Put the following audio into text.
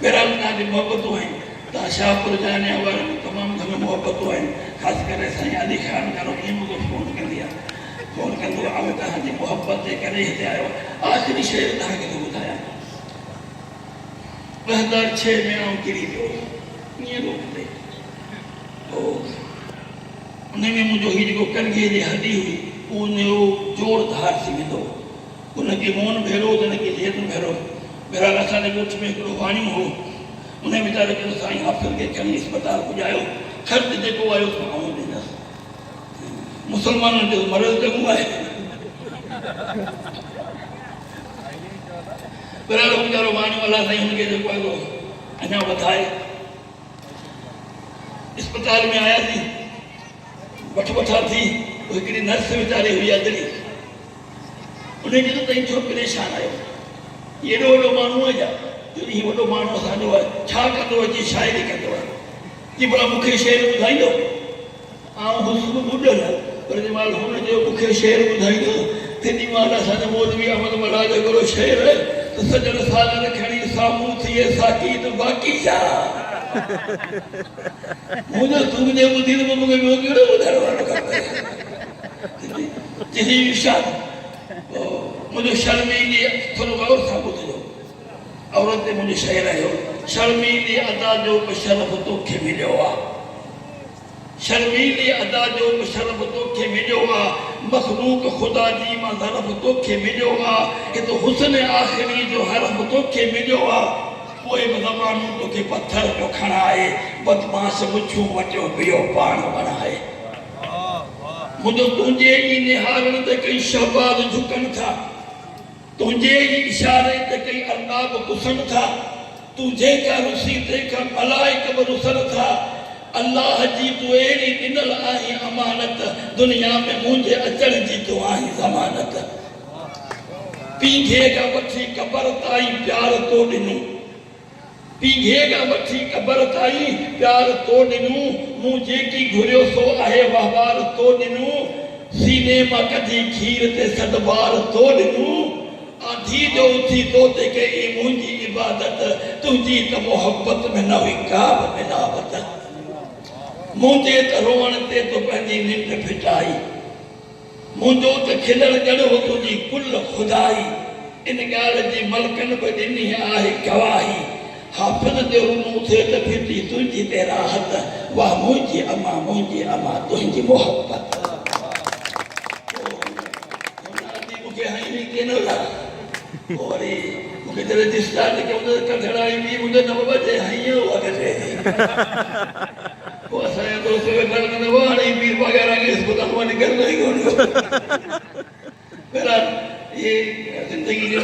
बहरहाल तव्हांजी मोहबतूं आहिनि, तव्हां शाहपुर जा रहण वारनि में तमामु घणियूं मोहबतूं आहिनि, ख़ासि करे साईं अली ख़ान गारो ईअं मूंखे फ़ोन कंदी आहे, फ़ोन कंदो आहे आउं तव्हांजी मोहबत जे करे हिते आयो आहियां। आख़िरी शेर तव्हांखे थो ॿुधायां, 2006 में आउं किरी पियो ईअं रोड ते, उन में मुंहिंजो हीउ जेको कणगीअ जी हॾी हुई उनजो जोड़ धार थी वेंदो, उनखे मोन भेरो त उनखे जेतन भेरो। बहरहाल असांजे ॻोठ में हिकिड़ो वाणियूं हो, उन वीचारे खे साईं हाफ़िज़ खे खणी अस्पताल पुॼायो, ख़र्च जेको आयो सो आउं ॾींदुसि, मुस्लमाननि जो मर्ज़ चङो आहे। बहरहाल वीचारो वाणियूं अलाह साईं हुनखे जेको आहे अञा वधाए। अस्पताल में आयासीं, वठा थी, हिकिड़ी नर्स वीचारी हुई अदड़ी, उनखे त तई छो परेशान आयो, एॾो वॾो माण्हू आहे छा, हीउ वॾो माण्हू असांजो आहे, छा कंदो अची शाइरी कंदो आहे, की भला मूंखे शेर ॿुधाईंदो। आउं हुस्न ॿुधल पर जंहिं महिल हुन चयो मूंखे शेर ॿुधाईंदो, तेॾी महिल असांजो मौलवी अहमद मलाज हिकिड़ो शेर त सजण साजन खणी साम्हूं थिए साकी त बाक़ी छा। मुंहिंजो तुंहिंजे ॿुधी त मूंखे ॿियो कहिड़ो ॿुधाइण वारो खपे। मुंहिंजो शर्मीली थोरो गौर सां ॿुधिजो, औरत ते मुंहिंजो शेर आयो, शर्मीली अदा जो बि शरफ़ तोखे मिलियो आहे, शर्मीली अदा जो बि शरफ़ तोखे मिलियो आहे, मखलूक ख़ुदा जी मां ज़रफ़ तोखे मिलियो आहे, हिते हुस्न आख़िरी जो हरफ़ तोखे मिलियो आहे, पोइ बि ज़मानो तोखे पथर पियो खणाए, बदमाश मुछूं वटियो पियो पाण बणाए। मुंहिंजो तुंहिंजे ई निहारण ते कई शहबाज़ झुकनि था, तुंहिंजे ई इशारे ते कई अरनाब घुसनि था, तूं जेका रुसी तंहिंखां मलाइक बि रुसनि था, अलाह जी तूं अहिड़ी ॾिनल आहीं अमानत, दुनिया में मुंहिंजे अचण जी तूं आहीं ज़मानत। पीघे खां वठी क़बर ताईं प्यार तो ॾिनो, पीघे खां वठी क़बर ताईं प्यार तो ॾिनो, मूं जेकी घुरियो सो आहे वहवार तो ॾिनो, सीने मां कढी खीर ते सदबार तो ॾिनो, आधी जो उथी तो ते कई मुंहिंजी इबादत, तुंहिंजी त मोहब्बत में न हुई का बि मिलावत। मुंहिंजे त रोअण ते तो पंहिंजी निंड फिटाई, मुंहिंजो त खिलण ॼण हो तुंहिंजी कुल खुदाई, इन ॻाल्हि जी मलकनि बि ॾिनी आहे गवाही, हाफ़िज़ जो रूनू थिए त फिटी तुंहिंजी ते राहत, वाह मुंहिंजी अमा तुंहिंजी मोहब्बत। मूंखे हई केनो ला वरी मूंखे जॾहिं डिस्चार्ज कयो त कठड़ा ईंदी मुंहिंजो 9 बजे हईं वॻे पोइ असांजा दोस्त वेठा कंदा हुआ, हाणे पीर वग़ैरह खे अस्पताल मां निकिरंदो ई कोन। बहरहाल इहे ज़िंदगी जो